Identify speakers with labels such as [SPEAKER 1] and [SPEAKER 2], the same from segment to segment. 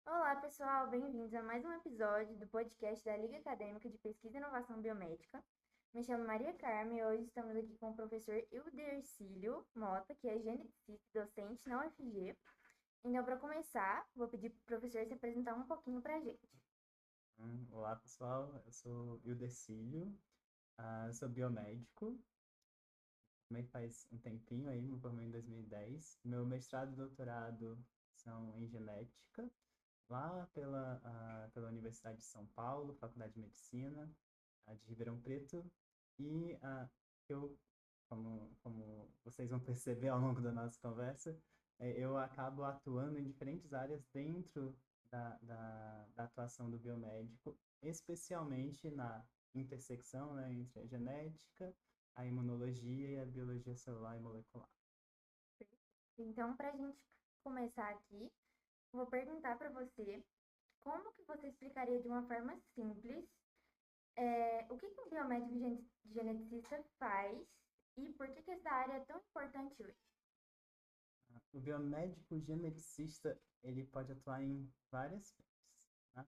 [SPEAKER 1] Olá, pessoal, bem-vindos a mais um episódio do podcast da Liga Acadêmica de Pesquisa e Inovação Biomédica. Me chamo Maria Carmen e hoje estamos aqui com o professor Ildercílio Mota, que é geneticista e docente na UFG. Então, para começar, vou pedir para o professor se apresentar um pouquinho para a gente.
[SPEAKER 2] Olá, pessoal. Eu sou Ildecílio, sou biomédico. Também faz um tempinho aí, me formei em 2010. Meu mestrado e doutorado são em genética, lá pela Universidade de São Paulo, Faculdade de Medicina, de Ribeirão Preto. E eu, como vocês vão perceber ao longo da nossa conversa, eu acabo atuando em diferentes áreas dentro da atuação do biomédico, especialmente na intersecção, né, entre a genética, a imunologia e a biologia celular e molecular.
[SPEAKER 1] Então, para a gente começar aqui, vou perguntar para você como que você explicaria de uma forma simples o que um biomédico geneticista faz e por que essa área é tão importante hoje.
[SPEAKER 2] O biomédico geneticista, ele pode atuar em várias frentes, né?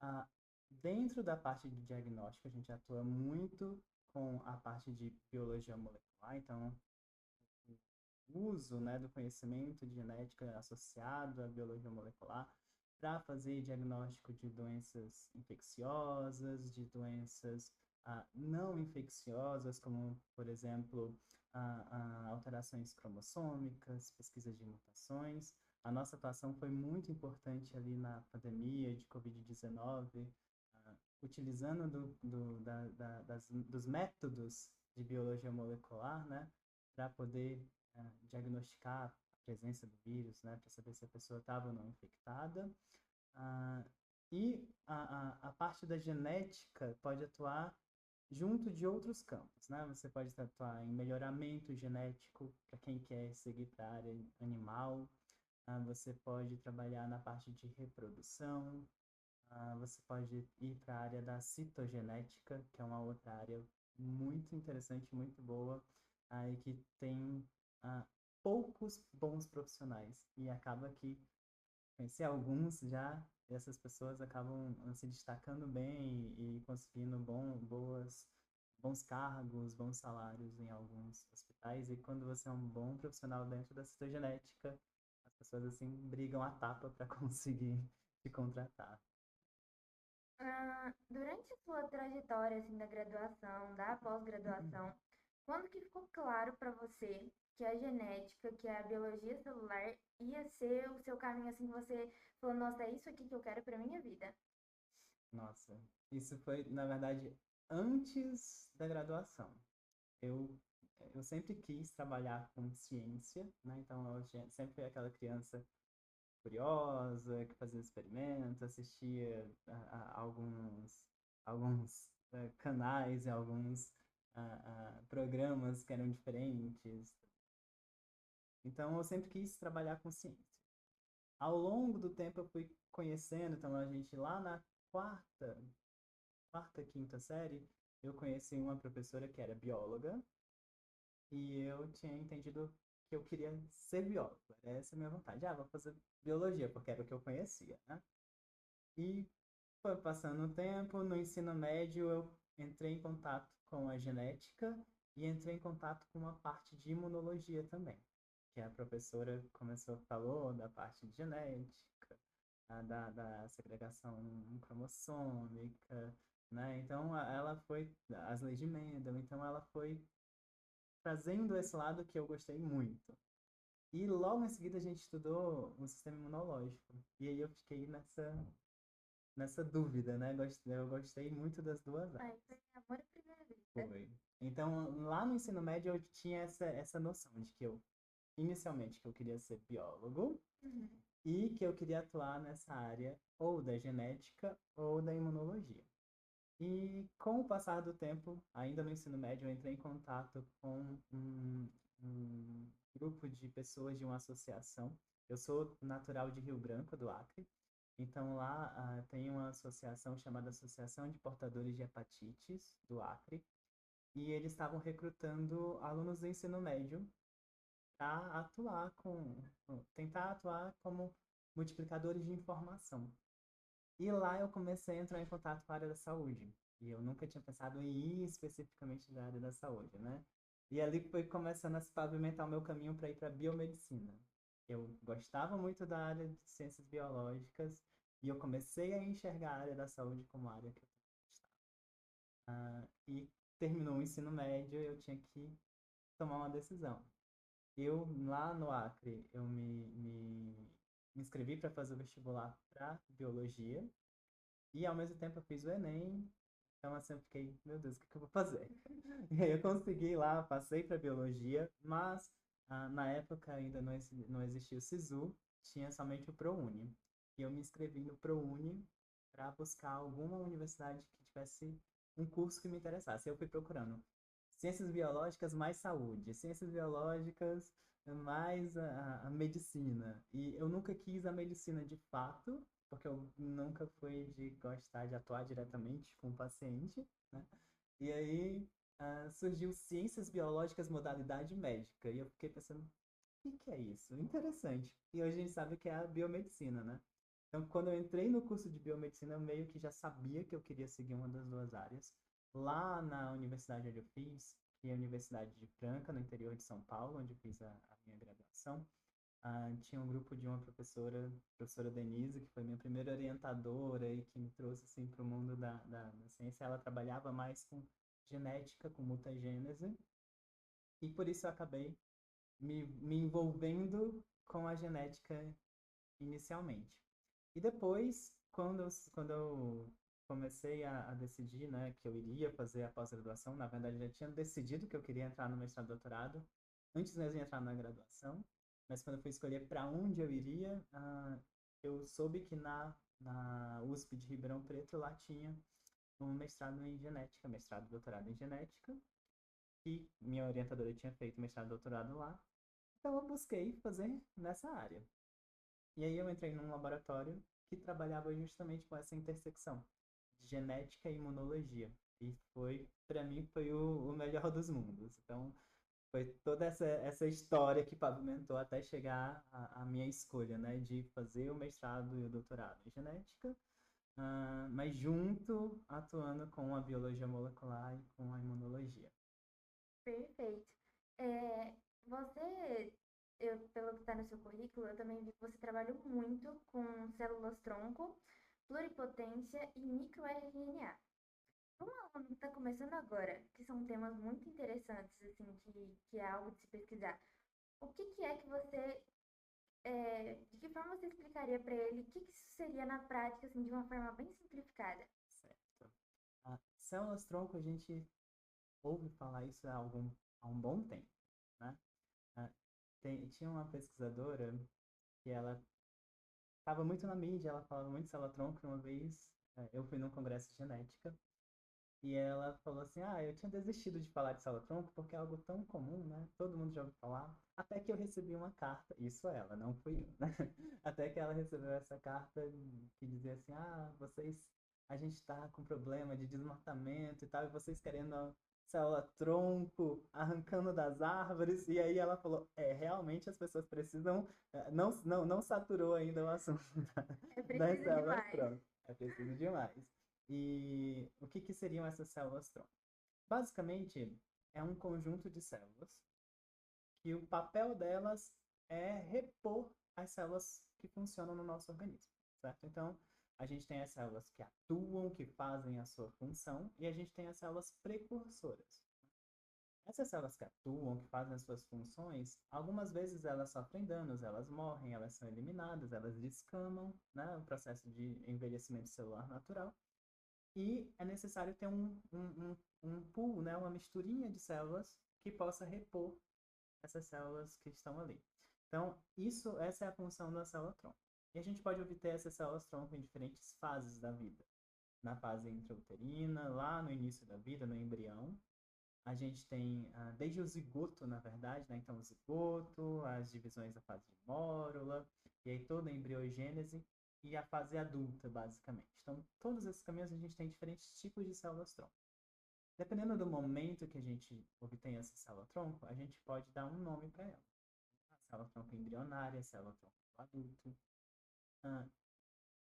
[SPEAKER 2] Ah, Dentro da parte de diagnóstico, a gente atua muito com a parte de biologia molecular, então o uso, né, do conhecimento de genética associado à biologia molecular para fazer diagnóstico de doenças infecciosas, de doenças não infecciosas, como, por exemplo, alterações cromossômicas, pesquisa de mutações. A nossa atuação foi muito importante ali na pandemia de Covid-19, utilizando dos métodos de biologia molecular, né, para poder diagnosticar a presença do vírus, né, para saber se a pessoa estava ou não infectada. Ah, a parte da genética pode atuar junto de outros campos, né? Você pode atuar em melhoramento genético para quem quer seguir para a área animal. Você pode trabalhar na parte de reprodução. Você pode ir para a área da citogenética, que é uma outra área muito interessante, muito boa, e que tem ah, poucos bons profissionais. E acaba que conhecer alguns já, essas pessoas acabam se destacando bem e conseguindo bons cargos, bons salários em alguns hospitais. E quando você é um bom profissional dentro da citogenética, as pessoas assim brigam a tapa para conseguir te contratar.
[SPEAKER 1] Durante a sua trajetória assim da graduação, da pós-graduação, quando que ficou claro para você que a genética, que a biologia celular ia ser o seu caminho assim que você falou, nossa, é isso aqui que eu quero para minha vida?
[SPEAKER 2] Nossa, isso foi, na verdade, antes da graduação. Eu, eu sempre quis trabalhar com ciência, né? Então sempre fui aquela criança curiosa, que fazia experimentos, assistia alguns canais e alguns programas que eram diferentes. Então eu sempre quis trabalhar com ciência. Ao longo do tempo eu fui conhecendo, então a gente lá na quinta série, eu conheci uma professora que era bióloga e eu tinha entendido que eu queria ser biólogo. Era essa a minha vontade. Vou fazer biologia, porque era o que eu conhecia, né? E foi passando o tempo, no ensino médio eu entrei em contato com a genética e entrei em contato com uma parte de imunologia também, que a professora falou da parte de genética, da segregação cromossômica, né? Então ela foi as leis de Mendel, então ela foi trazendo esse lado que eu gostei muito. E logo em seguida a gente estudou o sistema imunológico. E aí eu fiquei nessa dúvida, né? Eu gostei muito das duas
[SPEAKER 1] Aí
[SPEAKER 2] áreas.
[SPEAKER 1] foi amor à primeira vista.
[SPEAKER 2] Foi. Então, lá no ensino médio eu tinha essa noção de que inicialmente, que eu queria ser biólogo
[SPEAKER 1] Uhum.
[SPEAKER 2] e que eu queria atuar nessa área ou da genética ou da imunologia. E com o passar do tempo, ainda no ensino médio, eu entrei em contato com um grupo de pessoas de uma associação. Eu sou natural de Rio Branco, do Acre. Então lá tem uma associação chamada Associação de Portadores de Hepatites do Acre. E eles estavam recrutando alunos do ensino médio para tentar atuar como multiplicadores de informação. E lá eu comecei a entrar em contato com a área da saúde. E eu nunca tinha pensado em ir especificamente da área da saúde, né? E ali foi começando a se pavimentar o meu caminho para ir para biomedicina. Eu gostava muito da área de ciências biológicas e eu comecei a enxergar a área da saúde como área que eu gostava. E terminou o ensino médio, eu tinha que tomar uma decisão. Eu, lá no Acre, eu me inscrevi para fazer o vestibular para biologia e, ao mesmo tempo, eu fiz o Enem. Então, assim, eu fiquei, meu Deus, o que que eu vou fazer? E aí eu consegui lá, passei para biologia, mas na época ainda não existia o SISU, tinha somente o ProUni. E eu me inscrevi no ProUni para buscar alguma universidade que tivesse um curso que me interessasse. Eu fui procurando ciências biológicas mais saúde, ciências biológicas mais a medicina. E eu nunca quis a medicina de fato, porque eu nunca fui de gostar de atuar diretamente com o paciente, né? E aí surgiu ciências biológicas modalidade médica. E eu fiquei pensando, o que é isso? Interessante. E hoje a gente sabe que é a biomedicina, né? Então, quando eu entrei no curso de biomedicina, eu meio que já sabia que eu queria seguir uma das duas áreas. Lá na universidade onde eu fiz, que é a Universidade de Franca, no interior de São Paulo, onde eu fiz a minha graduação, tinha um grupo de uma professora, professora Denise, que foi minha primeira orientadora e que me trouxe assim, para o mundo da ciência. Ela trabalhava mais com genética, com mutagênese, e por isso eu acabei me envolvendo com a genética inicialmente. E depois, quando eu comecei a decidir, né, que eu iria fazer a pós-graduação, na verdade eu já tinha decidido que eu queria entrar no mestrado e doutorado, antes mesmo de entrar na graduação, mas quando eu fui escolher para onde eu iria, eu soube que na USP de Ribeirão Preto lá tinha um mestrado em genética, mestrado e doutorado em genética, e minha orientadora tinha feito mestrado e doutorado lá, então eu busquei fazer nessa área. E aí eu entrei num laboratório que trabalhava justamente com essa intersecção de genética e imunologia. E foi, para mim, foi o melhor dos mundos. Então, foi toda essa história que pavimentou até chegar à minha escolha, né, de fazer o mestrado e o doutorado em genética, mas junto atuando com a biologia molecular e com a imunologia.
[SPEAKER 1] Perfeito. Você, pelo que está no seu currículo, eu também vi que você trabalhou muito com células-tronco, pluripotência e microRNA. Para um aluno que está começando agora, que são temas muito interessantes, assim, que é algo de se pesquisar, o que que é que você, de que forma você explicaria para ele o que que isso seria na prática, assim, de uma forma bem simplificada?
[SPEAKER 2] Certo. Células-tronco, a gente ouve falar isso há um bom tempo, né? Ah, tinha uma pesquisadora que ela estava muito na mídia, ela falava muito de célula-tronco. Uma vez eu fui num congresso de genética e ela falou assim, eu tinha desistido de falar de célula-tronco porque é algo tão comum, né? Todo mundo já ouviu falar. Até que eu recebi uma carta, isso ela, não fui eu, né? Até que ela recebeu essa carta que dizia assim, a gente está com problema de desmatamento e tal, e vocês querendo célula-tronco arrancando das árvores. E aí ela falou, realmente as pessoas precisam, não saturou ainda o assunto
[SPEAKER 1] É
[SPEAKER 2] das
[SPEAKER 1] preciso demais.
[SPEAKER 2] células-tronco. É preciso demais. E o que seriam essas células-tronco? Basicamente, é um conjunto de células que o papel delas é repor as células que funcionam no nosso organismo, certo? Então, a gente tem as células que atuam, que fazem a sua função, e a gente tem as células precursoras. Essas células que atuam, que fazem as suas funções, algumas vezes elas sofrem danos, elas morrem, elas são eliminadas, elas descamam, né? O processo de envelhecimento celular natural. E é necessário ter um pool, né? Uma misturinha de células que possa repor essas células que estão ali. Então, essa é a função da célula-tronco. E a gente pode obter essas células-tronco em diferentes fases da vida. Na fase intrauterina, lá no início da vida, no embrião, a gente tem desde o zigoto, na verdade, né? Então o zigoto, as divisões da fase de mórula, e aí toda a embriogênese e a fase adulta, basicamente. Então, todos esses caminhos a gente tem diferentes tipos de células-tronco. Dependendo do momento que a gente obtém essa célula-tronco, a gente pode dar um nome para ela. A célula-tronco embrionária, célula-tronco adulto. Ah,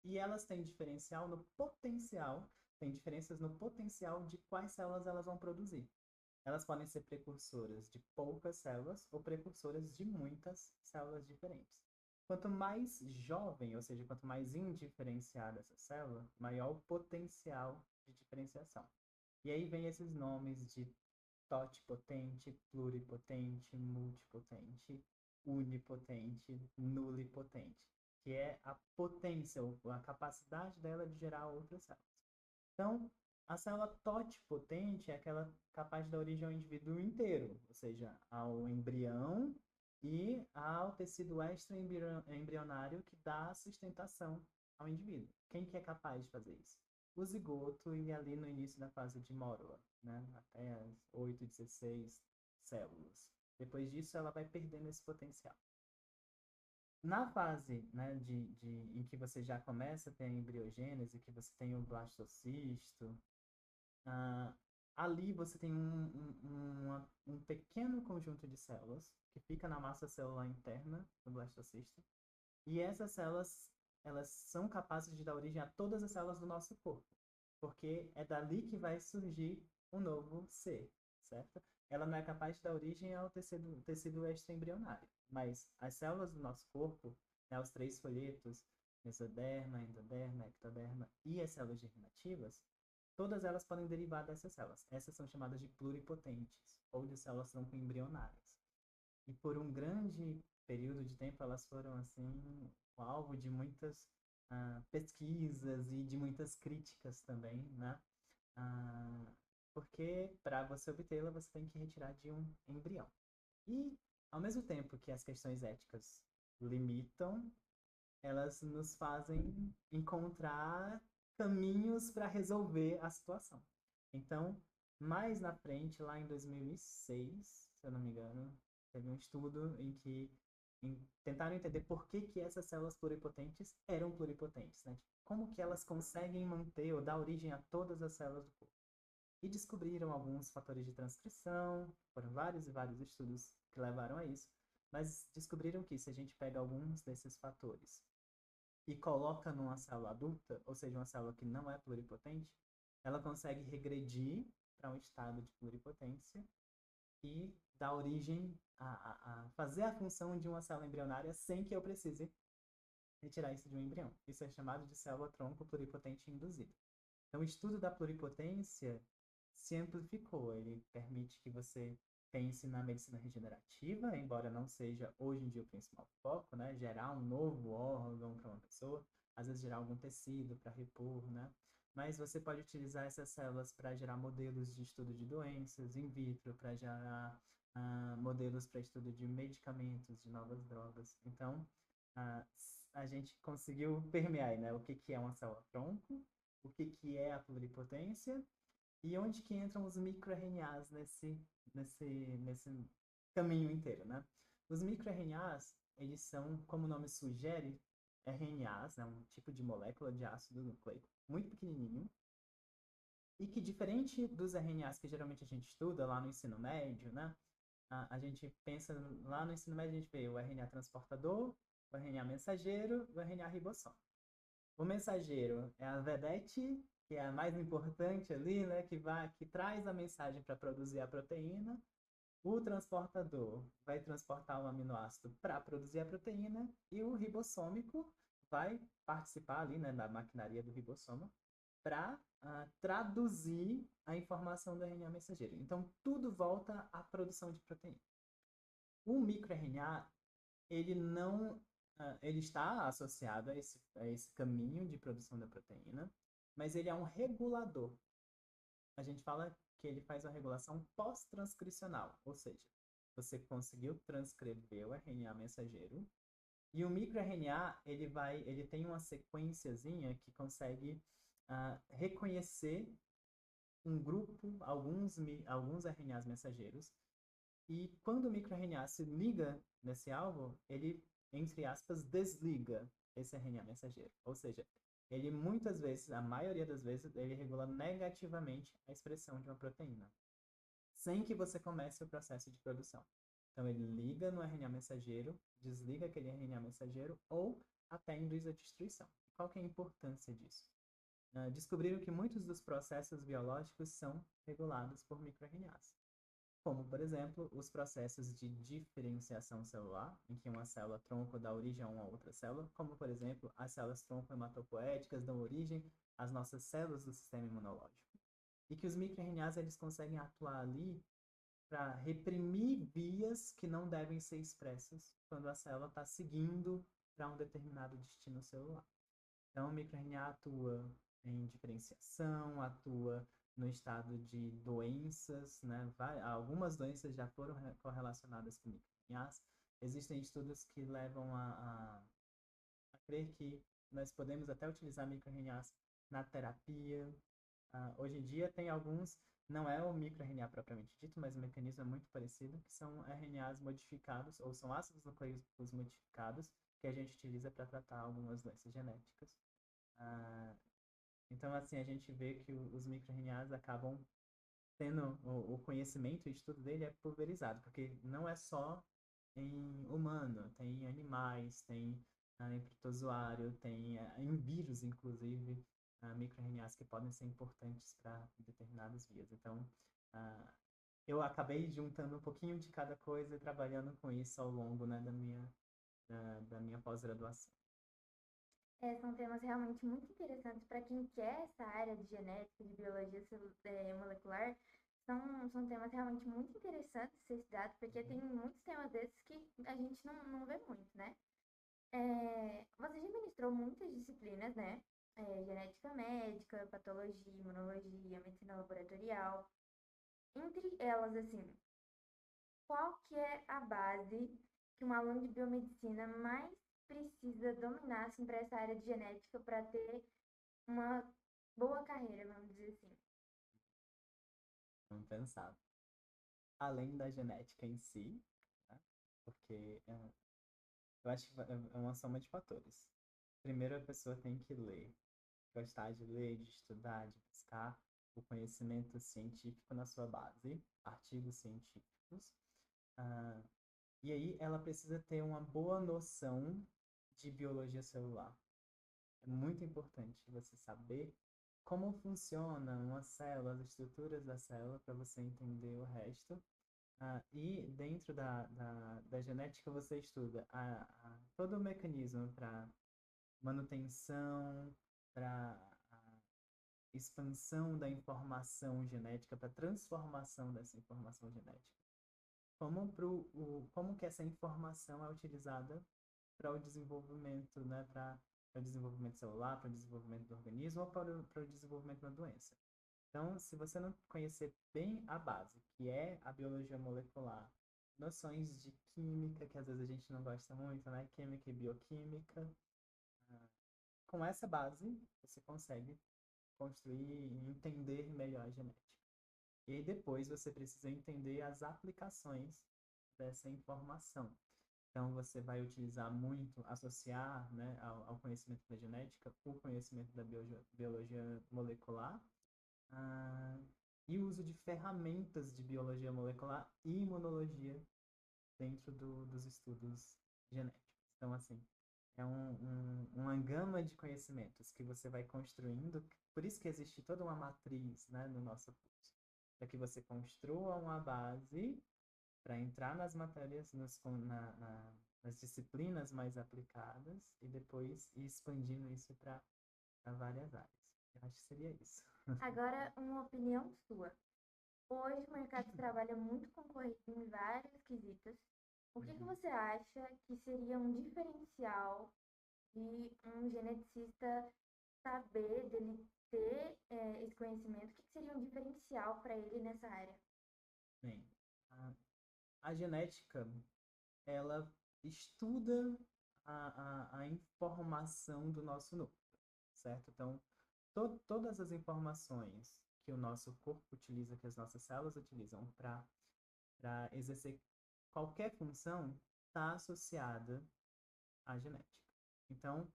[SPEAKER 2] e elas têm diferencial no potencial, têm diferenças no potencial de quais células elas vão produzir. Elas podem ser precursoras de poucas células ou precursoras de muitas células diferentes. Quanto mais jovem, ou seja, quanto mais indiferenciada essa célula, maior o potencial de diferenciação. E aí vem esses nomes de totipotente, pluripotente, multipotente, unipotente, nulipotente, que é a potência, ou a capacidade dela de gerar outras células. Então, a célula totipotente é aquela capaz de dar origem ao indivíduo inteiro, ou seja, ao embrião e ao tecido extra-embrionário que dá sustentação ao indivíduo. Quem que é capaz de fazer isso? O zigoto e ali no início da fase de Morula, né? Até as 8, 16 células. Depois disso, ela vai perdendo esse potencial. Na fase, né, em que você já começa a ter a embriogênese, que você tem o blastocisto, ah, ali você tem um pequeno conjunto de células que fica na massa celular interna do blastocisto. E essas células, elas são capazes de dar origem a todas as células do nosso corpo, porque é dali que vai surgir um novo ser, certo? Ela não é capaz de dar origem ao tecido extraembrionário, mas as células do nosso corpo, né, os três folhetos, mesoderma, endoderma, ectoderma e as células germinativas, todas elas podem derivar dessas células. Essas são chamadas de pluripotentes, ou de células tronco-embrionárias. E por um grande período de tempo elas foram assim o alvo de muitas pesquisas e de muitas críticas também, né? Ah, porque para você obtê-la você tem que retirar de um embrião. E ao mesmo tempo que as questões éticas limitam, elas nos fazem encontrar caminhos para resolver a situação. Então, mais na frente, lá em 2006, se eu não me engano, teve um estudo em que tentaram entender por que essas células pluripotentes eram pluripotentes, né? Como que elas conseguem manter ou dar origem a todas as células do corpo. E descobriram alguns fatores de transcrição, foram vários e vários estudos que levaram a isso, mas descobriram que se a gente pega alguns desses fatores e coloca numa célula adulta, ou seja, uma célula que não é pluripotente, ela consegue regredir para um estado de pluripotência e dar origem a fazer a função de uma célula embrionária sem que eu precise retirar isso de um embrião. Isso é chamado de célula-tronco pluripotente induzida. Então, o estudo da pluripotência se amplificou. Ele permite que você pense na medicina regenerativa, embora não seja hoje em dia o principal foco, né? Gerar um novo órgão para uma pessoa, às vezes gerar algum tecido para repor, né? Mas você pode utilizar essas células para gerar modelos de estudo de doenças in vitro, para gerar modelos para estudo de medicamentos, de novas drogas. Então, a gente conseguiu permear, né? O que é uma célula-tronco, o que é a pluripotência e onde que entram os microRNAs nesse caminho inteiro, né? Os microRNAs, eles são, como o nome sugere, RNAs, né? Um tipo de molécula de ácido nucleico muito pequenininho e que, diferente dos RNAs que geralmente a gente estuda lá no ensino médio, né? A gente pensa lá no ensino médio, a gente vê o RNA transportador, o RNA mensageiro, o RNA ribossoma. O mensageiro é a vedete, que é a mais importante ali, né, que traz a mensagem para produzir a proteína. O transportador vai transportar o aminoácido para produzir a proteína e o ribossômico vai participar ali, né, da maquinaria do ribossoma para traduzir a informação do RNA mensageiro. Então, tudo volta à produção de proteína. O microRNA, ele não ele está associado a esse caminho de produção da proteína, mas ele é um regulador. A gente fala que ele faz uma regulação pós-transcricional, ou seja, você conseguiu transcrever o RNA mensageiro e o microRNA ele tem uma sequenciazinha que consegue reconhecer um grupo, alguns RNAs mensageiros, e quando o microRNA se liga nesse alvo, ele, entre aspas, desliga esse RNA mensageiro. Ou seja, ele muitas vezes, a maioria das vezes, ele regula negativamente a expressão de uma proteína, sem que você comece o processo de produção. Então, ele liga no RNA mensageiro, desliga aquele RNA mensageiro, ou até induz a destruição. Qual que é a importância disso? Descobriram que muitos dos processos biológicos são regulados por microRNAs, como, por exemplo, os processos de diferenciação celular, em que uma célula tronco dá origem a uma outra célula, como, por exemplo, as células tronco hematopoéticas dão origem às nossas células do sistema imunológico. E que os microRNAs eles conseguem atuar ali para reprimir vias que não devem ser expressas quando a célula está seguindo para um determinado destino celular. Então, o microRNA atua em diferenciação, atua no estado de doenças, né? Algumas doenças já foram correlacionadas com microRNAs. Existem estudos que levam a crer que nós podemos até utilizar microRNAs na terapia. Hoje em dia tem alguns, não é o microRNA propriamente dito, mas o mecanismo é muito parecido, que são RNAs modificados, ou são ácidos nucleicos modificados, que a gente utiliza para tratar algumas doenças genéticas. Então, assim, a gente vê que os microRNAs acabam tendo o conhecimento, o estudo dele é pulverizado, porque não é só em humano, tem em animais, tem em protozoário, tem em vírus, inclusive, microRNAs que podem ser importantes para determinadas vias. Então, eu acabei juntando um pouquinho de cada coisa e trabalhando com isso ao longo, né, da minha pós-graduação.
[SPEAKER 1] São temas realmente muito interessantes para quem quer essa área de genética, de biologia molecular. São temas realmente muito interessantes de ser estudados, porque tem muitos temas desses que a gente não vê muito, né? Você já ministrou muitas disciplinas, né? Genética médica, patologia, imunologia, medicina laboratorial. Entre elas, assim, qual que é a base que um aluno de biomedicina mais precisa dominar assim, para essa área de genética para ter uma boa carreira, vamos dizer assim?
[SPEAKER 2] Vamos pensar. Além da genética em si, né? Porque eu acho que é uma soma de fatores. Primeiro, a pessoa tem que ler, gostar de ler, de estudar, de buscar o conhecimento científico na sua base, artigos científicos. Ah, e aí ela precisa ter uma boa noção de biologia celular. É muito importante você saber como funciona uma célula, as estruturas da célula, para você entender o resto. E dentro da genética você estuda todo o mecanismo para manutenção, para expansão da informação genética, para transformação dessa informação genética. Como que essa informação é utilizada para o desenvolvimento, né, para o desenvolvimento celular, para o desenvolvimento do organismo ou para o desenvolvimento da doença. Então, se você não conhecer bem a base, que é a biologia molecular, noções de química, que às vezes a gente não gosta muito, né? Química e bioquímica. Com essa base, você consegue construir e entender melhor a genética. E depois você precisa entender as aplicações dessa informação. Então, você vai utilizar muito, associar, né, ao conhecimento da genética o conhecimento da biologia molecular, e o uso de ferramentas de biologia molecular e imunologia dentro dos estudos genéticos. Então, assim, é uma gama de conhecimentos que você vai construindo, por isso que existe toda uma matriz, né, no nosso curso, para que você construa uma base para entrar nas matérias, nas disciplinas mais aplicadas e depois ir expandindo isso para várias áreas. Eu acho que seria isso.
[SPEAKER 1] Agora, uma opinião sua. Hoje o mercado de trabalho é muito concorrido em vários quesitos. O que você acha que seria um diferencial de um geneticista saber, dele ter esse conhecimento? O que seria um diferencial para ele nessa área?
[SPEAKER 2] Bem, a genética, ela estuda a informação do nosso núcleo, certo? Então, todas as informações que o nosso corpo utiliza, que as nossas células utilizam para exercer qualquer função, está associada à genética. Então,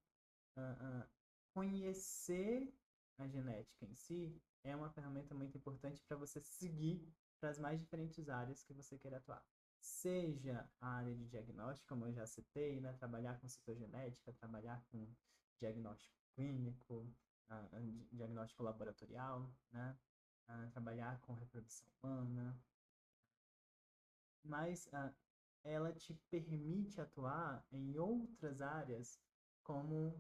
[SPEAKER 2] conhecer a genética em si é uma ferramenta muito importante para você seguir para as mais diferentes áreas que você queira atuar. seja a área de diagnóstico, como eu já citei, né, trabalhar com citogenética, trabalhar com diagnóstico clínico, diagnóstico laboratorial, né, trabalhar com reprodução humana, mas ela te permite atuar em outras áreas, como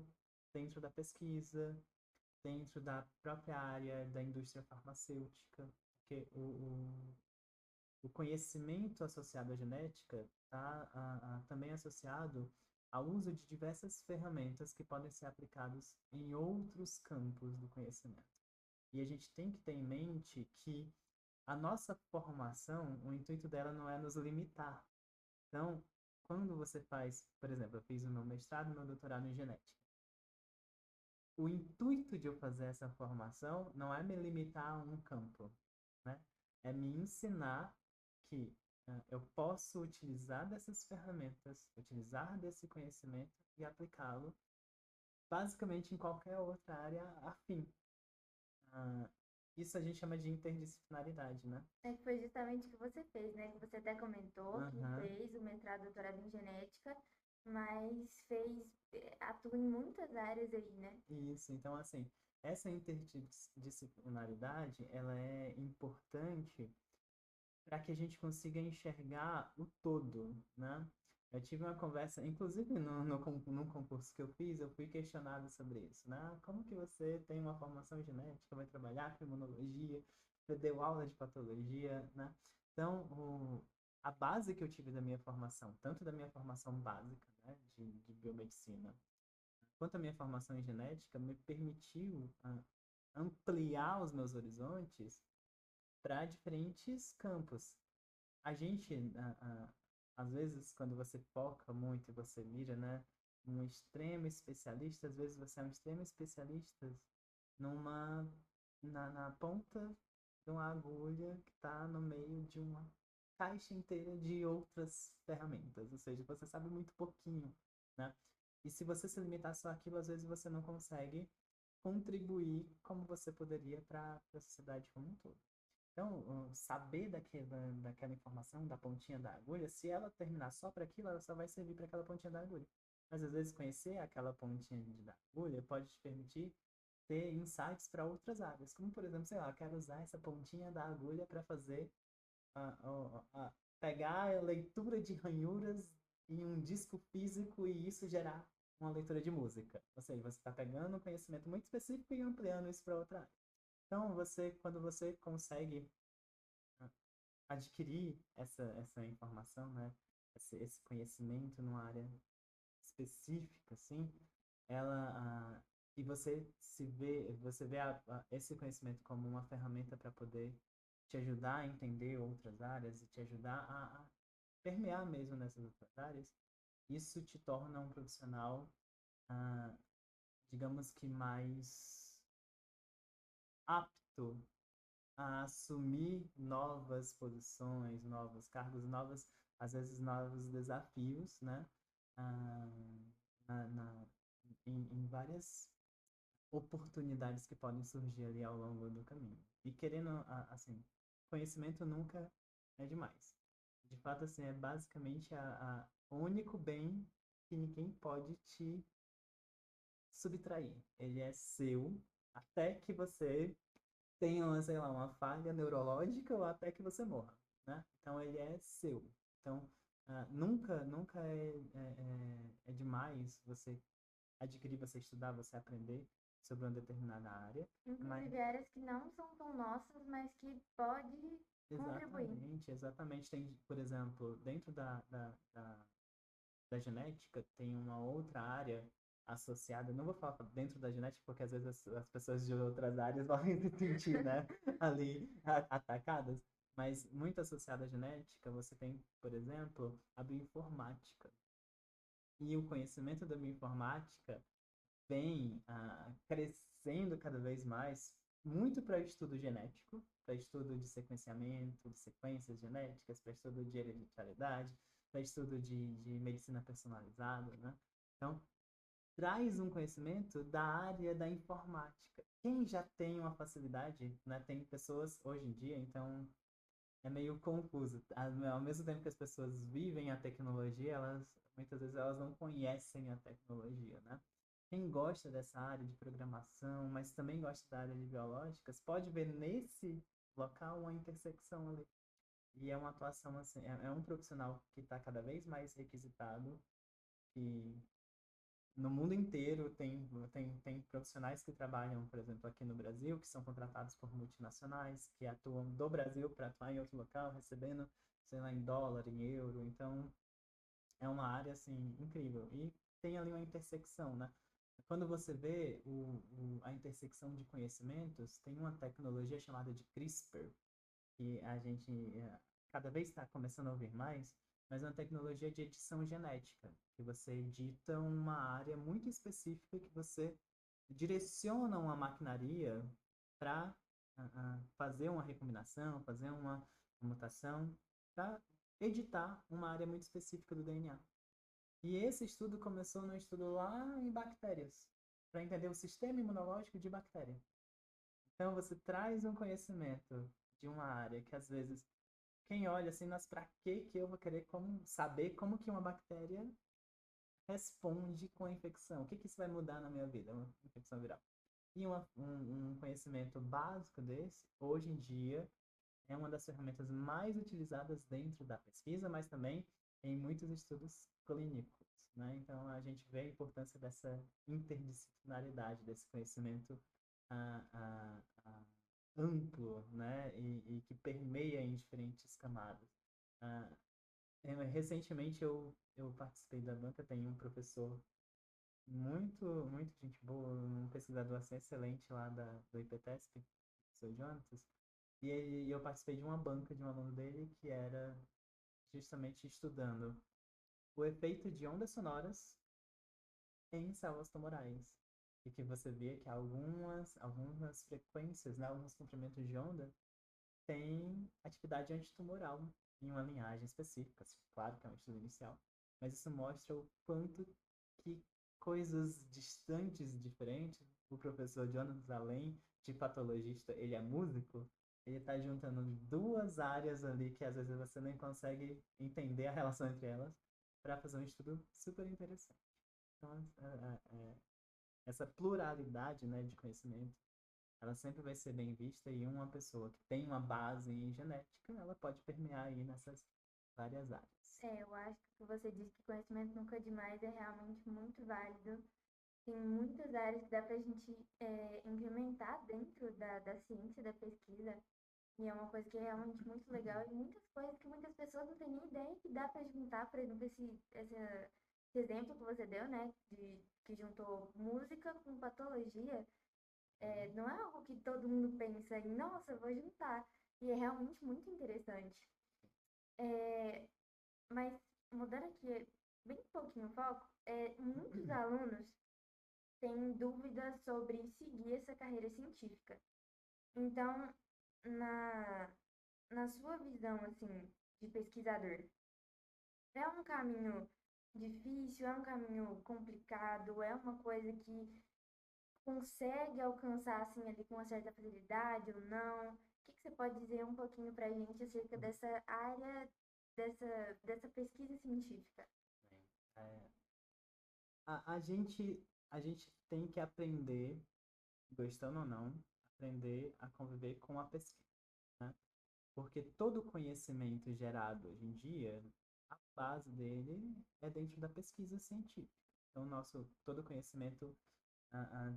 [SPEAKER 2] dentro da pesquisa, dentro da própria área da indústria farmacêutica, porque o conhecimento associado à genética está também associado ao uso de diversas ferramentas que podem ser aplicadas em outros campos do conhecimento. E a gente tem que ter em mente que a nossa formação, o intuito dela não é nos limitar. Então, quando você faz, por exemplo, eu fiz o meu mestrado e meu doutorado em genética. O intuito de eu fazer essa formação não é me limitar a um campo, né? É me ensinar que eu posso utilizar dessas ferramentas, utilizar desse conhecimento e aplicá-lo basicamente em qualquer outra área afim. Ah, isso a gente chama de interdisciplinaridade, né?
[SPEAKER 1] É que foi justamente o que você fez, né? Que você até comentou que
[SPEAKER 2] Aham.
[SPEAKER 1] fez o mestrado, doutorado em genética, mas atua em muitas áreas aí, né?
[SPEAKER 2] Isso, então assim, essa interdisciplinaridade, ela é importante para que a gente consiga enxergar o todo, né? Eu tive uma conversa, inclusive num concurso que eu fiz, eu fui questionado sobre isso, né? Como que você tem uma formação genética, vai trabalhar com imunologia, você deu aula de patologia, né? Então, a base que eu tive da minha formação, tanto da minha formação básica, né, de biomedicina, quanto a minha formação em genética, me permitiu ampliar os meus horizontes para diferentes campos. A gente, às vezes, quando você foca muito e você mira, né, um extremo especialista, às vezes você é um extremo especialista numa, na ponta de uma agulha que está no meio de uma caixa inteira de outras ferramentas, ou seja, você sabe muito pouquinho, né? E se você se limitar só àquilo, às vezes você não consegue contribuir como você poderia para a sociedade como um todo. Então, saber daquela informação, da pontinha da agulha, se ela terminar só para aquilo, ela só vai servir para aquela pontinha da agulha. Mas às vezes conhecer aquela pontinha da agulha pode te permitir ter insights para outras áreas, como por exemplo, sei lá, quero usar essa pontinha da agulha para fazer pegar a leitura de ranhuras em um disco físico e isso gerar uma leitura de música. Ou seja, você está pegando um conhecimento muito específico e ampliando isso para outra área. Então, quando você consegue adquirir essa informação, né? Esse conhecimento numa área específica, assim, e você vê esse conhecimento como uma ferramenta para poder te ajudar a entender outras áreas e te ajudar a permear mesmo nessas outras áreas, isso te torna um profissional, ah, digamos que mais apto a assumir novas posições, novos cargos, às vezes novos desafios, né? Ah, na, na, em várias oportunidades que podem surgir ali ao longo do caminho. E querendo, assim, conhecimento nunca é demais. De fato, assim, é basicamente o único bem que ninguém pode te subtrair. Ele é seu até que você tenha, sei lá, uma falha neurológica ou até que você morra, né? Então ele é seu. Então nunca é demais você adquirir, você estudar, você aprender sobre uma determinada área, mas
[SPEAKER 1] Inclusive áreas que não são tão nossas, mas que pode contribuir.
[SPEAKER 2] exatamente tem, por exemplo, dentro da genética tem uma outra área associada, não vou falar dentro da genética porque às vezes as pessoas de outras áreas vão se sentir, né, ali atacadas, mas muito associada à genética, você tem, por exemplo, a bioinformática. E o conhecimento da bioinformática vem crescendo cada vez mais, muito para estudo genético, para estudo de sequenciamento, de sequências genéticas, para estudo de hereditariedade, para estudo de medicina personalizada, né? Então, traz um conhecimento da área da informática. Quem já tem uma facilidade, né? Tem pessoas hoje em dia, então, é meio confuso. Ao mesmo tempo que as pessoas vivem a tecnologia, muitas vezes elas não conhecem a tecnologia, né? Quem gosta dessa área de programação, mas também gosta da área de biológicas, pode ver nesse local uma intersecção ali. E é uma atuação assim, é um profissional que está cada vez mais requisitado, que no mundo inteiro tem profissionais que trabalham, por exemplo, aqui no Brasil, que são contratados por multinacionais, que atuam do Brasil para atuar em outro local, recebendo, sei lá, em dólar, em euro. Então, é uma área, assim, incrível. E tem ali uma intersecção, né? Quando você vê a intersecção de conhecimentos, tem uma tecnologia chamada de CRISPR, que a gente cada vez está começando a ouvir mais, mas é uma tecnologia de edição genética, que você edita uma área muito específica que você direciona uma maquinaria para fazer uma recombinação, fazer uma mutação, para editar uma área muito específica do DNA. E esse estudo começou no estudo lá em bactérias, para entender o sistema imunológico de bactéria. Então você traz um conhecimento de uma área que às vezes quem olha assim, mas para que eu vou querer saber como que uma bactéria responde com a infecção? O que que isso vai mudar na minha vida, uma infecção viral? E um conhecimento básico desse, hoje em dia, é uma das ferramentas mais utilizadas dentro da pesquisa, mas também em muitos estudos clínicos, né? Então, a gente vê a importância dessa interdisciplinaridade, desse conhecimento ah, ah, ah, amplo, né? E que permeia em diferentes camadas. Ah, recentemente, eu participei da banca, tem um professor muito gente boa, um pesquisador assim, excelente lá do IPTESP, o professor Jonatas, e eu participei de uma banca de um aluno dele que era justamente estudando o efeito de ondas sonoras em células tumorais. E que você via que algumas frequências, né, alguns comprimentos de onda têm atividade antitumoral em uma linhagem específica. Assim, claro que é um estudo inicial, mas isso mostra o quanto que coisas distantes, diferentes, o professor Jonas, além de patologista, ele é músico, ele está juntando duas áreas ali que às vezes você nem consegue entender a relação entre elas para fazer um estudo super interessante. Então, essa pluralidade, né, de conhecimento, ela sempre vai ser bem vista e uma pessoa que tem uma base em genética, ela pode permear aí nessas várias áreas.
[SPEAKER 1] Eu acho que você disse que conhecimento nunca é demais é realmente muito válido. Tem muitas áreas que dá para a gente implementar dentro da ciência, da pesquisa, e é uma coisa que é realmente muito legal, e muitas coisas que muitas pessoas não têm nem ideia que dá para juntar, por exemplo, esse exemplo que você deu, né, de que juntou música com patologia, não é algo que todo mundo pensa em, nossa, eu vou juntar, e é realmente muito interessante. É, mas, mudando aqui bem pouquinho o foco, muitos alunos têm dúvidas sobre seguir essa carreira científica. Então, na, na sua visão, assim, de pesquisador, é um caminho difícil, é um caminho complicado, é uma coisa que consegue alcançar, assim, ali com uma certa facilidade ou não? O que que você pode dizer um pouquinho pra gente acerca dessa área, dessa pesquisa científica?
[SPEAKER 2] É, a gente tem que aprender, gostando ou não, aprender a conviver com a pesquisa, né? Porque todo conhecimento gerado hoje em dia, a base dele é dentro da pesquisa científica. Então, todo conhecimento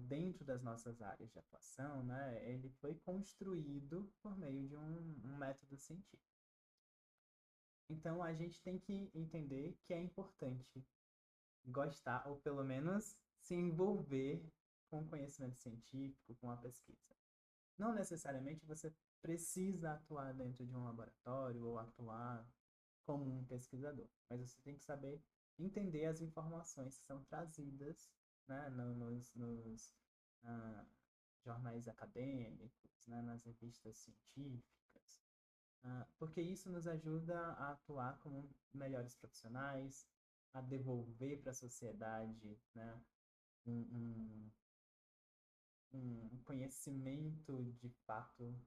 [SPEAKER 2] dentro das nossas áreas de atuação, né, ele foi construído por meio de um método científico. Então, a gente tem que entender que é importante gostar, ou pelo menos se envolver com o conhecimento científico, com a pesquisa. Não necessariamente você precisa atuar dentro de um laboratório ou atuar como um pesquisador, mas você tem que saber entender as informações que são trazidas, né, nos ah, jornais acadêmicos, né, nas revistas científicas, porque isso nos ajuda a atuar como melhores profissionais, a devolver para a sociedade, né, um, um, um conhecimento de fato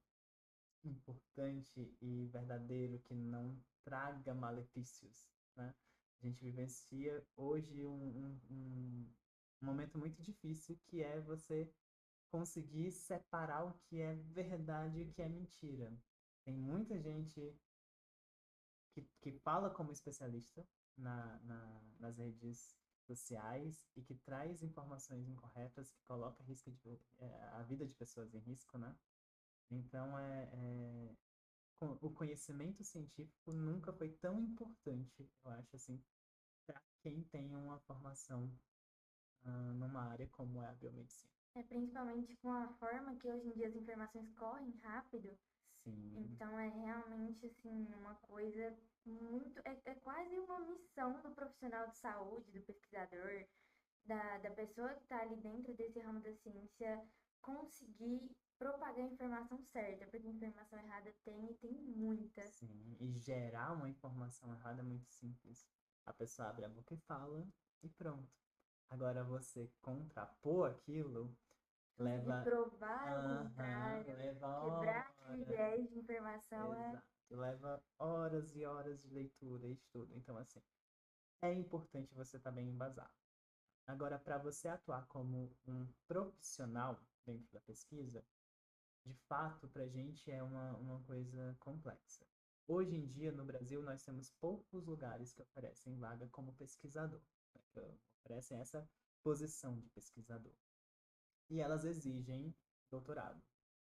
[SPEAKER 2] importante e verdadeiro que não traga malefícios, né? A gente vivencia hoje um momento muito difícil que é você conseguir separar o que é verdade e o que é mentira. Tem muita gente que fala como especialista nas redes sociais e que traz informações incorretas, que coloca a vida de pessoas em risco, né? Então, o conhecimento científico nunca foi tão importante, eu acho, assim, para quem tem uma formação numa área como é a biomedicina.
[SPEAKER 1] Principalmente com a forma que hoje em dia as informações correm rápido,
[SPEAKER 2] Sim,
[SPEAKER 1] então é realmente assim uma coisa muito. É quase uma missão do profissional de saúde, do pesquisador, da pessoa que está ali dentro desse ramo da ciência, conseguir propagar a informação certa, porque informação errada tem e tem muita.
[SPEAKER 2] sim. E gerar uma informação errada é muito simples. A pessoa abre a boca e fala e pronto. Agora você contrapor aquilo
[SPEAKER 1] Conseguir
[SPEAKER 2] leva,
[SPEAKER 1] provar o
[SPEAKER 2] aham,
[SPEAKER 1] contrário,
[SPEAKER 2] leva
[SPEAKER 1] quebrar aquele
[SPEAKER 2] horas.
[SPEAKER 1] viés de informação
[SPEAKER 2] Exato. Leva horas e horas de leitura e estudo. Então, assim, é importante você estar bem embasado. Agora, para você atuar como um profissional dentro da pesquisa, de fato, para a gente é uma coisa complexa. Hoje em dia, no Brasil, nós temos poucos lugares que oferecem vaga como pesquisador, né, que oferecem essa posição de pesquisador. E elas exigem doutorado.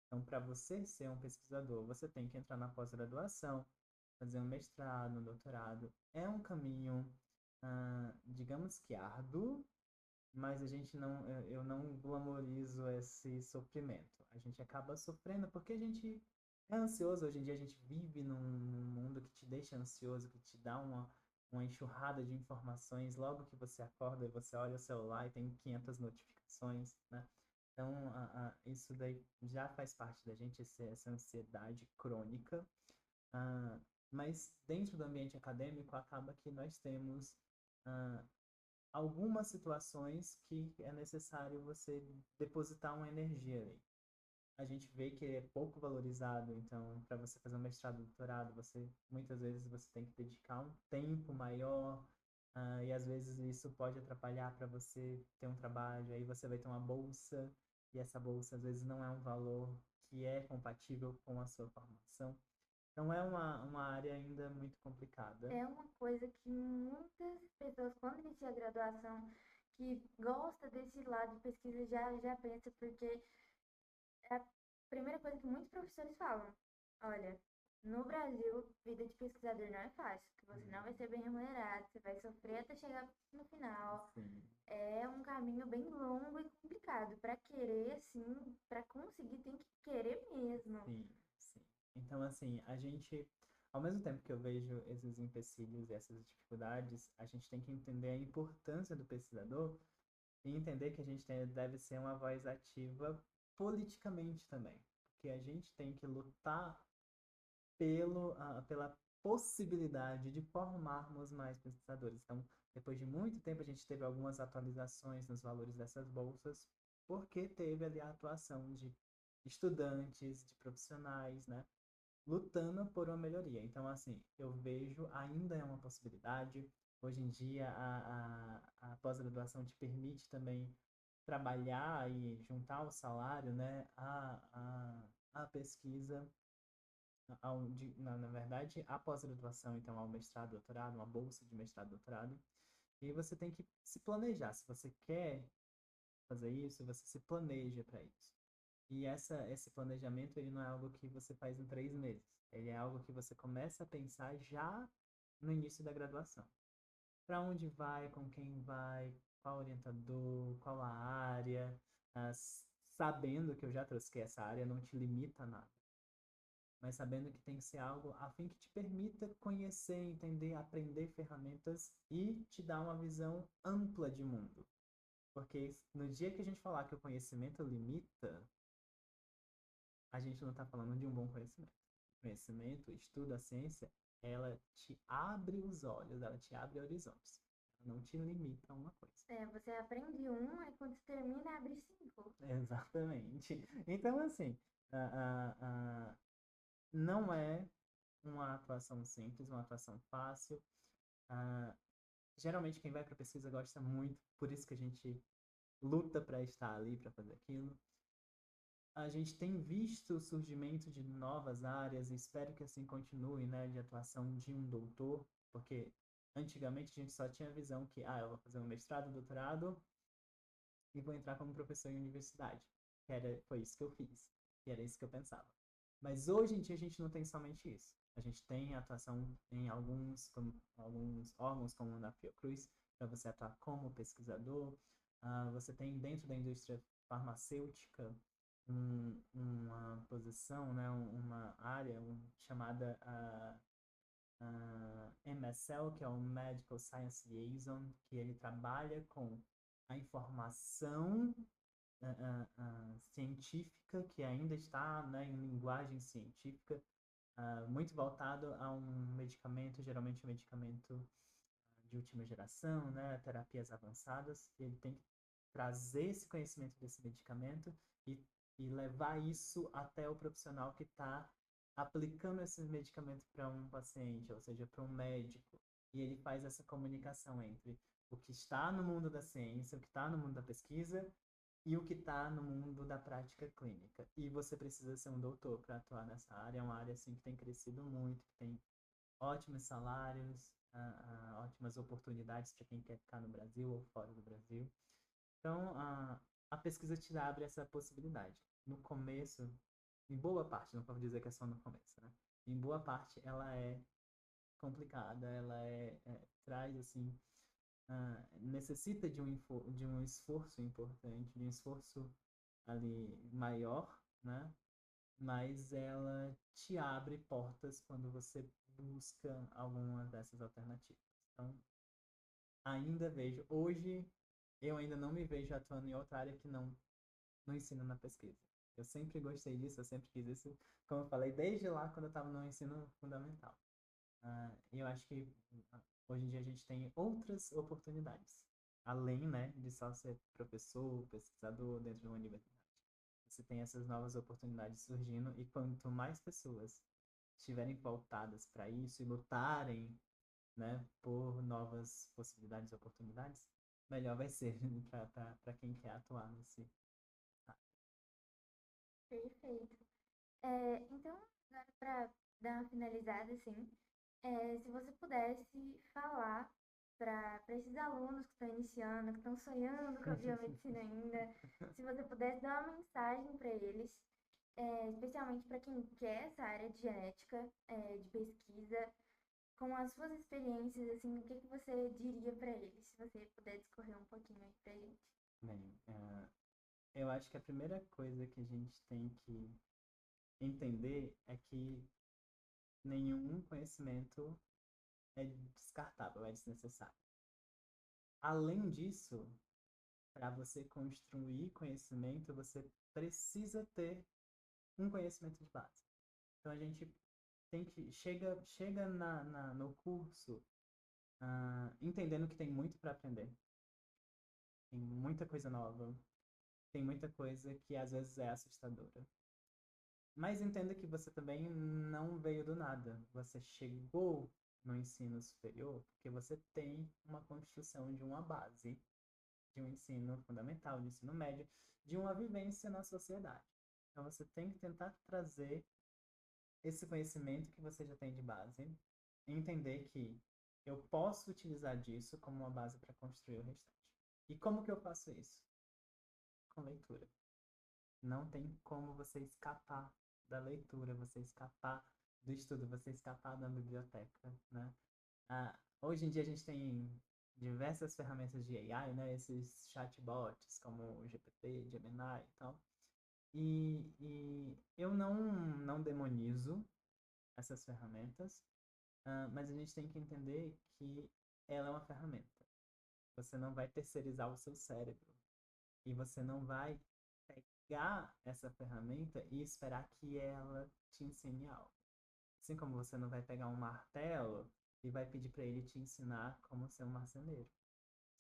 [SPEAKER 2] Então, para você ser um pesquisador, você tem que entrar na pós-graduação, fazer um mestrado, um doutorado. É um caminho, digamos que árduo, mas a gente não, eu não glamorizo esse sofrimento. A gente acaba sofrendo porque a gente é ansioso. Hoje em dia a gente vive num mundo que te deixa ansioso, que te dá uma enxurrada de informações. Logo que você acorda, você olha o celular e tem 500 notificações, né? Então, isso daí já faz parte da gente, essa ansiedade crônica. Ah, mas dentro do ambiente acadêmico, acaba que nós temos ah, algumas situações que é necessário você depositar uma energia ali. A gente vê que é pouco valorizado, então, para você fazer um mestrado, doutorado, você muitas vezes você tem que dedicar um tempo maior, e às vezes isso pode atrapalhar para você ter um trabalho, aí você vai ter uma bolsa, e essa bolsa às vezes não é um valor que é compatível com a sua formação. Então é uma área ainda muito complicada.
[SPEAKER 1] é uma coisa que muitas pessoas, quando iniciam a graduação, que gosta desse lado de pesquisa, já pensa, porque é a primeira coisa que muitos professores falam. Olha, no Brasil, vida de pesquisador não é fácil, que você não vai ser bem remunerado, você vai sofrer até chegar no final.
[SPEAKER 2] Sim,
[SPEAKER 1] É um caminho bem longo e complicado. Para querer, assim, para conseguir, tem que querer mesmo.
[SPEAKER 2] sim, sim. Então, assim, a gente, ao mesmo tempo que eu vejo esses empecilhos e essas dificuldades, a gente tem que entender a importância do pesquisador e entender que a gente deve ser uma voz ativa politicamente também. Porque a gente tem que lutar pela possibilidade de formarmos mais pesquisadores. Então, depois de muito tempo, a gente teve algumas atualizações nos valores dessas bolsas, porque teve ali a atuação de estudantes, de profissionais, né, lutando por uma melhoria. Então, assim, eu vejo ainda é uma possibilidade. Hoje em dia, a pós-graduação te permite também trabalhar e juntar o salário, né, à pesquisa na verdade, a pós-graduação, então, ao mestrado, doutorado, uma bolsa de mestrado, doutorado, e você tem que se planejar. Se você quer fazer isso, você se planeja para isso. E esse planejamento, ele não é algo que você faz em 3 meses. Ele é algo que você começa a pensar já no início da graduação. Para onde vai, com quem vai, qual orientador, qual a área, sabendo que eu já trouxe que essa área não te limita a nada, mas sabendo que tem que ser algo a fim que te permita conhecer, entender, aprender ferramentas e te dar uma visão ampla de mundo. Porque no dia que a gente falar que o conhecimento limita, a gente não está falando de um bom conhecimento. O conhecimento, o estudo, a ciência, ela te abre os olhos, ela te abre horizontes. Ela não te limita a uma coisa.
[SPEAKER 1] Você aprende um, aí quando você termina, abre cinco.
[SPEAKER 2] Exatamente. Então, assim, a, não é uma atuação simples, uma atuação fácil. Ah, geralmente quem vai para pesquisa gosta muito, por isso que a gente luta para estar ali, para fazer aquilo. A gente tem visto o surgimento de novas áreas e espero que assim continue, né, de atuação de um doutor, porque antigamente a gente só tinha a visão que, eu vou fazer um mestrado, doutorado e vou entrar como professor em universidade. Foi isso que eu fiz, e era isso que eu pensava. Mas hoje em dia a gente não tem somente isso. A gente tem atuação em alguns órgãos, como na Fiocruz, para você atuar como pesquisador. Você tem dentro da indústria farmacêutica uma posição, né, uma área chamada MSL, que é o Medical Science Liaison, que ele trabalha com a informação científica, que ainda está, né, em linguagem científica, muito voltado a um medicamento, geralmente um medicamento de última geração, né, terapias avançadas, e ele tem que trazer esse conhecimento desse medicamento e, e levar isso até o profissional que está aplicando esse medicamento para um paciente, ou seja, para um médico. E ele faz essa comunicação entre o que está no mundo da ciência, o que está no mundo da pesquisa e o que está no mundo da prática clínica. E você precisa ser um doutor para atuar nessa área. É uma área assim que tem crescido muito, que tem ótimos salários, ótimas oportunidades para quem quer ficar no Brasil ou fora do Brasil. Então, a pesquisa te abre essa possibilidade. No começo, em boa parte, não posso dizer que é só no começo, né? Em boa parte, ela é complicada, ela traz, assim, necessita de um esforço importante, de um esforço ali maior, né? Mas ela te abre portas quando você busca alguma dessas alternativas. Então, ainda vejo, hoje eu ainda não me vejo atuando em outra área que não no ensino na pesquisa. Eu sempre gostei disso, eu sempre quis isso, como eu falei, desde lá quando eu estava no ensino fundamental. E eu acho que hoje em dia a gente tem outras oportunidades, além, né, de só ser professor, pesquisador dentro de uma universidade. Você tem essas novas oportunidades surgindo e quanto mais pessoas estiverem voltadas para isso e lutarem, né, por novas possibilidades e oportunidades, melhor vai ser para quem quer atuar nesse.
[SPEAKER 1] Perfeito. Então, agora para dar uma finalizada, assim, se você pudesse falar para esses alunos que estão iniciando, que estão sonhando com a biomedicina ainda, se você pudesse dar uma mensagem para eles, especialmente para quem quer essa área de genética, de pesquisa, com as suas experiências, assim, o que que você diria para eles, se você puder discorrer um pouquinho aí pra gente?
[SPEAKER 2] Bem, eu acho que a primeira coisa que a gente tem que entender é que nenhum conhecimento é descartável, é desnecessário. Além disso, para você construir conhecimento, você precisa ter um conhecimento de base. Então a gente tem que chega no curso entendendo que tem muito para aprender, tem muita coisa nova, tem muita coisa que às vezes é assustadora. Mas entenda que você também não veio do nada. Você chegou no ensino superior porque você tem uma construção de uma base, de um ensino fundamental, de ensino médio, de uma vivência na sociedade. Então você tem que tentar trazer esse conhecimento que você já tem de base e entender que eu posso utilizar disso como uma base para construir o restante. E como que eu faço isso? Com leitura. Não tem como você escapar da leitura, você escapar do estudo, você escapar da biblioteca, né? Hoje em dia a gente tem diversas ferramentas de AI, né? Esses chatbots como o GPT, Gemini e tal. E eu não demonizo essas ferramentas, mas a gente tem que entender que ela é uma ferramenta. Você não vai terceirizar o seu cérebro e você não vai pegar essa ferramenta e esperar que ela te ensine algo. Assim como você não vai pegar um martelo e vai pedir para ele te ensinar como ser um marceneiro.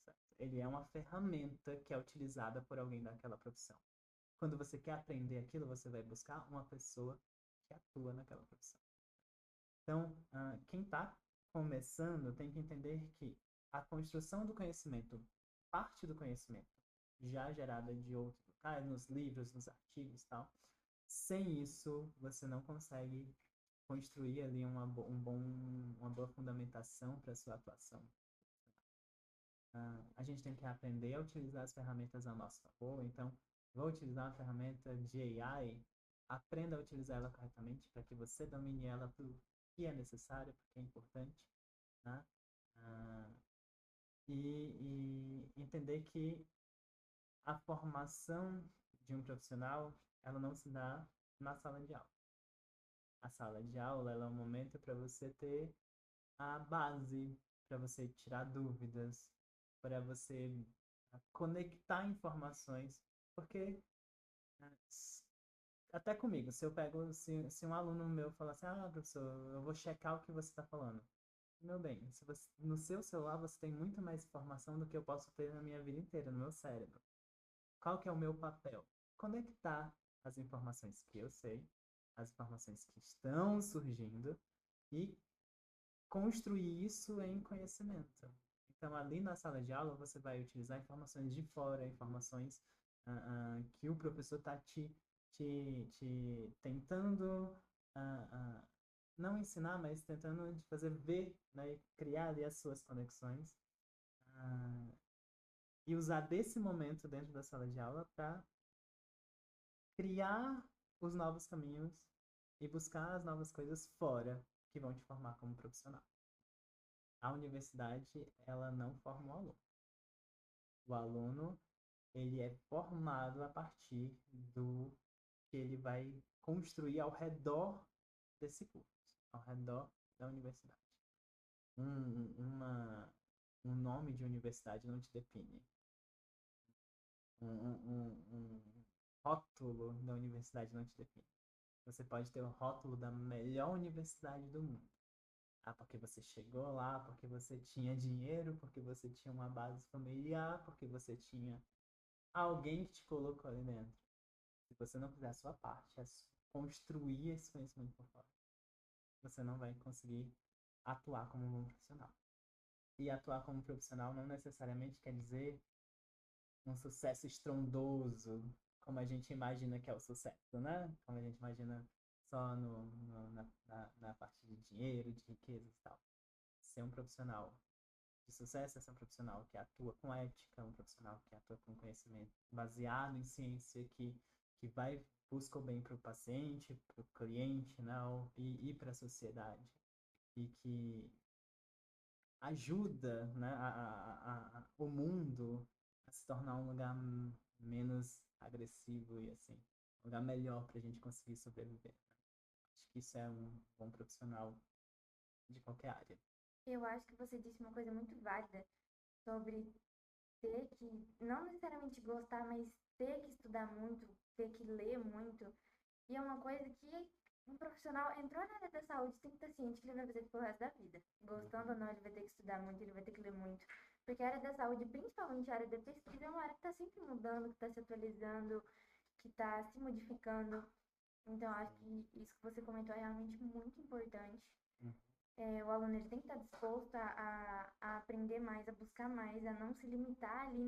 [SPEAKER 2] Certo? Ele é uma ferramenta que é utilizada por alguém daquela profissão. Quando você quer aprender aquilo, você vai buscar uma pessoa que atua naquela profissão. Então, quem está começando tem que entender que a construção do conhecimento, parte do conhecimento, já gerada de outros locais, nos livros, nos artigos e tal, sem isso você não consegue construir ali uma boa fundamentação para a sua atuação. A gente tem que aprender a utilizar as ferramentas a nosso favor. Então, vou utilizar uma ferramenta de AI, aprenda a utilizar ela corretamente para que você domine ela para o que é necessário, porque é importante, né? Ah, e entender que a formação de um profissional, ela não se dá na sala de aula. A sala de aula, ela é um momento para você ter a base, para você tirar dúvidas, para você conectar informações, porque até comigo, se eu pego, se um aluno meu falar assim, professor, eu vou checar o que você está falando. Meu bem, se você, no seu celular você tem muito mais informação do que eu posso ter na minha vida inteira, no meu cérebro. Qual que é o meu papel? Conectar as informações que eu sei, as informações que estão surgindo e construir isso em conhecimento. Então, ali na sala de aula, você vai utilizar informações de fora, informações que o professor está te tentando, não ensinar, mas tentando te fazer ver, né, criar ali as suas conexões, e usar desse momento dentro da sala de aula para criar os novos caminhos e buscar as novas coisas fora que vão te formar como profissional. A universidade, ela não forma o aluno. O aluno, ele é formado a partir do que ele vai construir ao redor desse curso, ao redor da universidade. Um nome de universidade não te define. Um rótulo da universidade não te define. Você pode ter o rótulo da melhor universidade do mundo. Porque você chegou lá, porque você tinha dinheiro, porque você tinha uma base familiar, porque você tinha alguém que te colocou ali dentro. Se você não fizer a sua parte, construir esse conhecimento por fora, você não vai conseguir atuar como um bom profissional. E atuar como profissional não necessariamente quer dizer um sucesso estrondoso, como a gente imagina que é o sucesso, né? Como a gente imagina só na parte de dinheiro, de riqueza e tal. Ser um profissional de sucesso é ser um profissional que atua com ética, um profissional que atua com conhecimento baseado em ciência, que vai busca o bem para o paciente, para o cliente, não, e para a sociedade. E que ajuda, né, o mundo a se tornar um lugar menos agressivo e assim, um lugar melhor para a gente conseguir sobreviver. Acho que isso é um bom profissional de qualquer área.
[SPEAKER 1] Eu acho que você disse uma coisa muito válida sobre ter que, não necessariamente gostar, mas ter que estudar muito, ter que ler muito. E é uma coisa que um profissional entrou na área da saúde tem que estar ciente que ele vai fazer pelo resto da vida. Gostando ou não, ele vai ter que estudar muito, ele vai ter que ler muito. Porque a área da saúde, principalmente a área da pesquisa, é uma área que está sempre mudando, que está se atualizando, que está se modificando. Então, acho que isso que você comentou é realmente muito importante. O aluno ele tem que estar disposto a aprender mais, a buscar mais, a não se limitar ali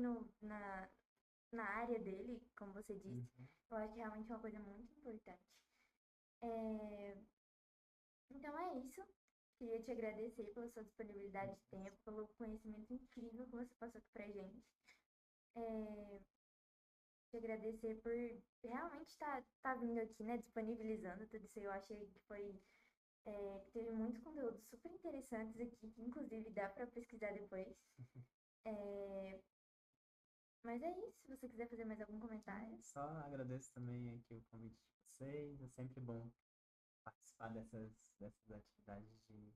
[SPEAKER 1] na área dele, como você disse. Eu acho que realmente é uma coisa muito importante. Então é isso. Queria te agradecer pela sua disponibilidade de tempo, pelo conhecimento incrível que você passou aqui pra gente. Te agradecer por realmente tá vindo aqui, né, disponibilizando tudo isso. Eu achei que que teve muitos conteúdos super interessantes aqui, que inclusive dá para pesquisar depois. Mas é isso, se você quiser fazer mais algum comentário.
[SPEAKER 2] Só agradeço também aqui o convite de vocês. É sempre bom participar dessas atividades de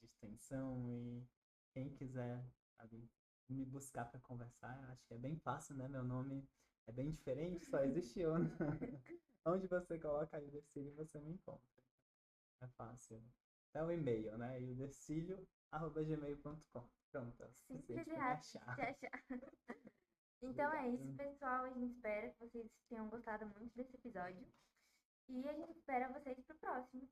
[SPEAKER 2] extensão, e quem quiser ali, me buscar para conversar, eu acho que é bem fácil, né? Meu nome é bem diferente, só existe eu. Onde você coloca aí o Dercílio, você me encontra. É fácil. É o e-mail, né? ildercilio@gmail.com. Pronto, é o
[SPEAKER 1] Simples
[SPEAKER 2] suficiente
[SPEAKER 1] e
[SPEAKER 2] para me
[SPEAKER 1] rápido
[SPEAKER 2] achar.
[SPEAKER 1] de achar. Então é isso,
[SPEAKER 2] Obrigado.
[SPEAKER 1] pessoal. A gente espera que vocês tenham gostado muito desse episódio. E a gente espera vocês pro próximo.